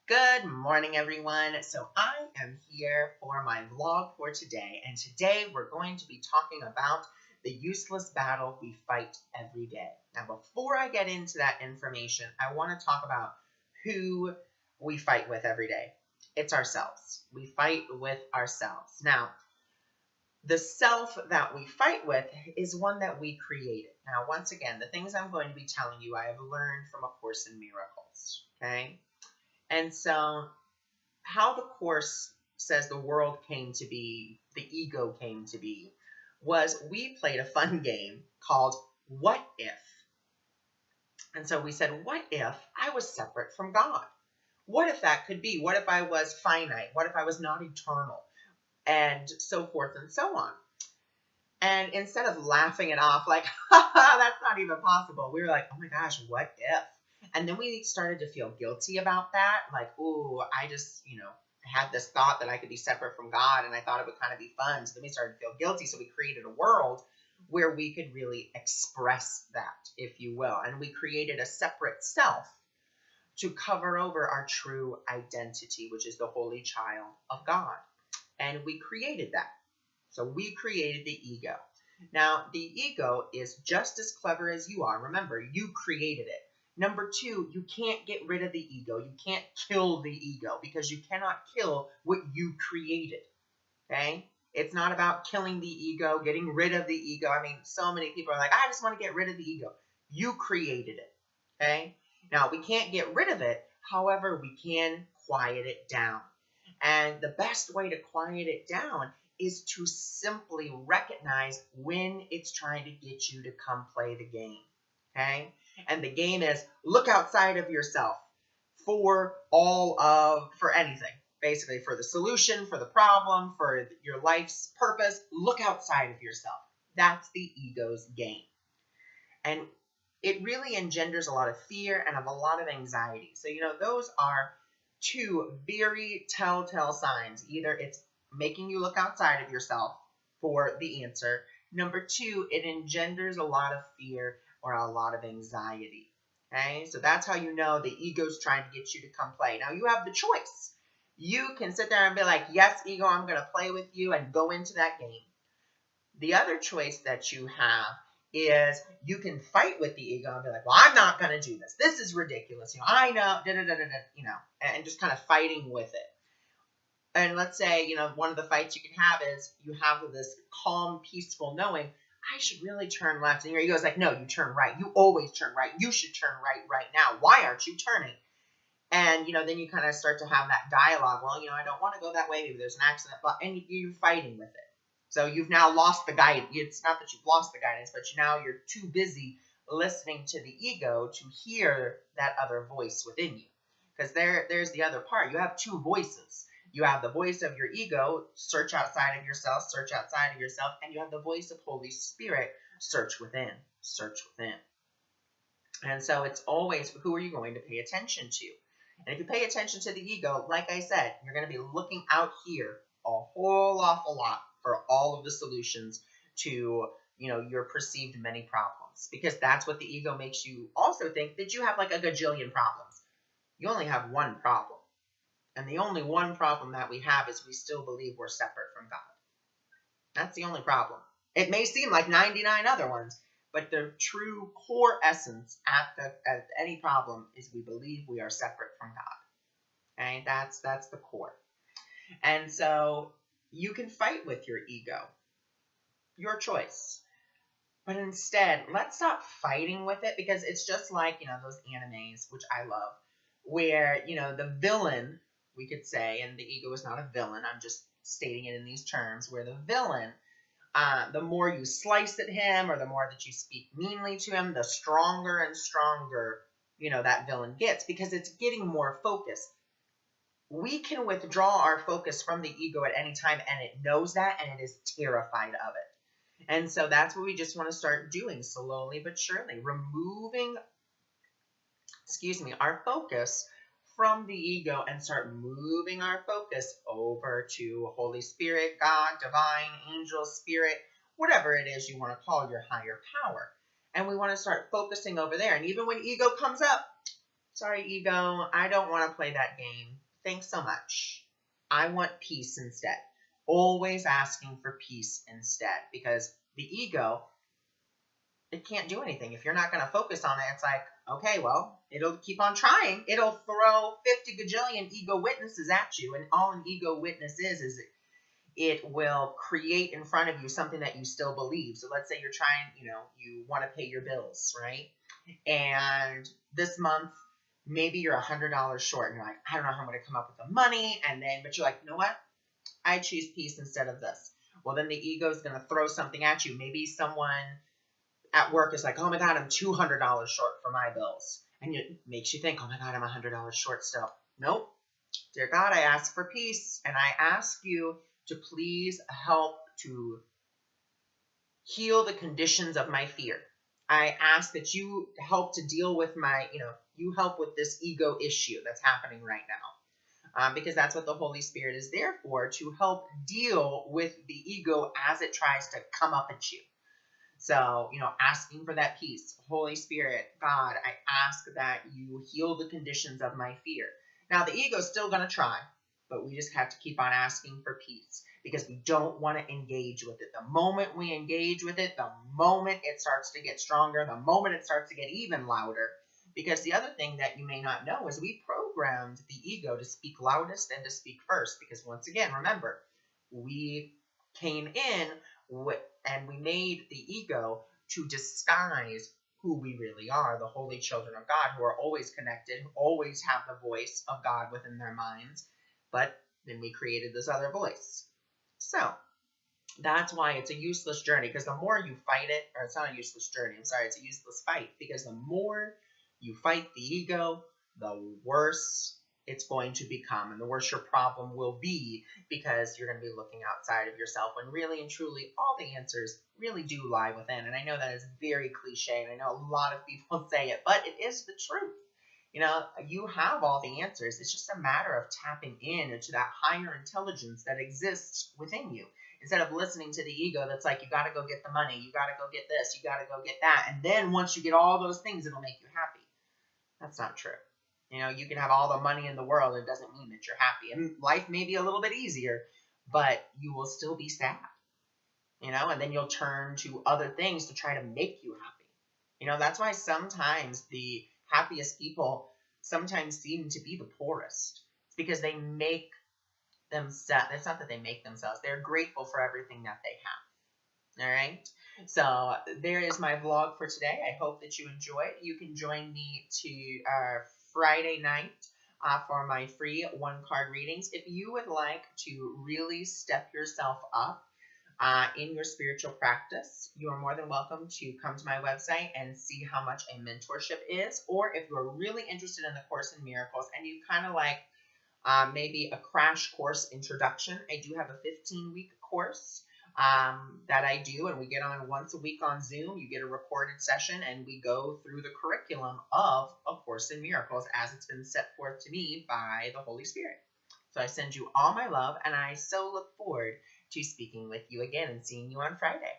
Good morning, everyone. So I am here for my vlog for today, and today we're going to be talking about the useless battle we fight every day. Now, before I get into that information, I want to talk about who we fight with every day. It's ourselves. We fight with ourselves. Now, the self that we fight with is one that we created. Now, once again, the things I'm going to be telling you, I have learned from A Course in Miracles, okay? And so how the Course says the world came to be, the ego came to be, was we played a fun game called What If? And so we said, what if I was separate from God? What if that could be? What if I was finite? What if I was not eternal? And so forth and so on. And instead of laughing it off like, that's not even possible, we were like, oh my gosh, what if? And then we started to feel guilty about that. Like, ooh, I just, had this thought that I could be separate from God, and I thought it would kind of be fun. So then we started to feel guilty. So we created a world where we could really express that, if you will. And we created a separate self to cover over our true identity, which is the holy child of God. And we created that. So we created the ego. Now, the ego is just as clever as you are. Remember, you created it. Number two, you can't get rid of the ego. You can't kill the ego because you cannot kill what you created, okay? It's not about killing the ego, getting rid of the ego. I mean, so many people are like, I just want to get rid of the ego. You created it, okay? Now, we can't get rid of it. However, we can quiet it down. And the best way to quiet it down is to simply recognize when it's trying to get you to come play the game, okay? And the game is look outside of yourself for anything, basically for the solution, for the problem, for your life's purpose. Look outside of yourself. That's the ego's game. And it really engenders a lot of fear and a lot of anxiety. So, those are two very telltale signs. Either it's making you look outside of yourself for the answer. Number two, it engenders a lot of fear or a lot of anxiety. Okay, so that's how you know the ego's trying to get you to come play. Now you have the choice. You can sit there and be like, yes, ego, I'm going to play with you and go into that game. The other choice that you have is you can fight with the ego and be like, well, I'm not going to do this. This is ridiculous. I know, and just kind of fighting with it. And let's say, one of the fights you can have is you have this calm, peaceful knowing, I should really turn left. And your ego's like, no, you turn right. You always turn right. You should turn right now. Why aren't you turning? And, then you kind of start to have that dialogue. Well, I don't want to go that way. Maybe there's an accident. And you're fighting with it. So you've now lost the guidance. It's not that you've lost the guidance, but now you're too busy listening to the ego to hear that other voice within you. Because there's the other part. You have two voices. You have the voice of your ego, search outside of yourself, and you have the voice of Holy Spirit, search within. And so it's always, who are you going to pay attention to? And if you pay attention to the ego, like I said, you're going to be looking out here a whole awful lot for all of the solutions to, your perceived many problems. Because that's what the ego makes you also think, that you have like a gajillion problems. You only have one problem. And the only one problem that we have is we still believe we're separate from God. That's the only problem. It may seem like 99 other ones, but the true core essence at any problem is we believe we are separate from God. Okay? That's the core. And so you can fight with your ego. Your choice. But instead, let's stop fighting with it, because it's just like, those animes, which I love, where, the villain, we could say, and the ego is not a villain, I'm just stating it in these terms, where the villain, the more you slice at him or the more that you speak meanly to him, the stronger and stronger, that villain gets, because it's getting more focused. We can withdraw our focus from the ego at any time, and it knows that, and it is terrified of it. And so that's what we just want to start doing, slowly but surely, removing, our focus from the ego and start moving our focus over to Holy Spirit, God, divine, angel, spirit, whatever it is you want to call your higher power. And we want to start focusing over there. And even when ego comes up, Sorry, ego, I don't want to play that game. Thanks so much. I want peace instead. Always asking for peace instead, because the ego, it can't do anything. If you're not going to focus on it, it's like, okay, well, it'll keep on trying. It'll throw 50 gajillion ego witnesses at you, and all an ego witness is it will create in front of you something that you still believe. So let's say you're trying, you want to pay your bills, right? And this month, maybe you're $100 short, and you're like, I don't know how I'm going to come up with the money. But you're like, you know what? I choose peace instead of this. Well, then the ego is going to throw something at you. Maybe someone at work is like, oh my God, I'm $200 short for my bills. And it makes you think, oh my God, I'm $100 short still. Nope. Dear God, I ask for peace, and I ask you to please help to heal the conditions of my fear. I ask that you help to deal with you help with this ego issue that's happening right now. Because that's what the Holy Spirit is there for, to help deal with the ego as it tries to come up at you. So, asking for that peace. Holy Spirit, God, I ask that you heal the conditions of my fear. Now, the ego's still going to try, but we just have to keep on asking for peace, because we don't want to engage with it. The moment we engage with it, the moment it starts to get stronger, the moment it starts to get even louder. Because the other thing that you may not know is we programmed the ego to speak loudest and to speak first. Because once again, remember, we came in and we made the ego to disguise who we really are, the holy children of God, who are always connected, who always have the voice of God within their minds. But then we created this other voice. So that's why it's a useless journey, because the more you fight it, or it's not a useless journey, I'm sorry, it's a useless fight, because the more you fight the ego, the worse it's going to become, and the worse your problem will be, because you're going to be looking outside of yourself when really and truly all the answers really do lie within. And I know that is very cliche, and I know a lot of people say it, but it is the truth. You have all the answers. It's just a matter of tapping into that higher intelligence that exists within you, instead of listening to the ego that's like, you got to go get the money, you got to go get this, you got to go get that, and then once you get all those things, it'll make you happy. That's not true. You can have all the money in the world. It doesn't mean that you're happy. And life may be a little bit easier, but you will still be sad. And then you'll turn to other things to try to make you happy. That's why sometimes the happiest people sometimes seem to be the poorest. It's because they make themselves, it's not that they make themselves, they're grateful for everything that they have. All right. So there is my vlog for today. I hope that you enjoyed. You can join me to Friday night for my free one-card readings. If you would like to really step yourself up in your spiritual practice, you are more than welcome to come to my website and see how much a mentorship is. Or if you're really interested in the Course in Miracles and you kind of like maybe a crash course introduction, I do have a 15-week course that I do, and we get on once a week on Zoom. You get a recorded session, and we go through the curriculum of A Course in Miracles as it's been set forth to me by the Holy Spirit. So I send you all my love, and I so look forward to speaking with you again and seeing you on Friday.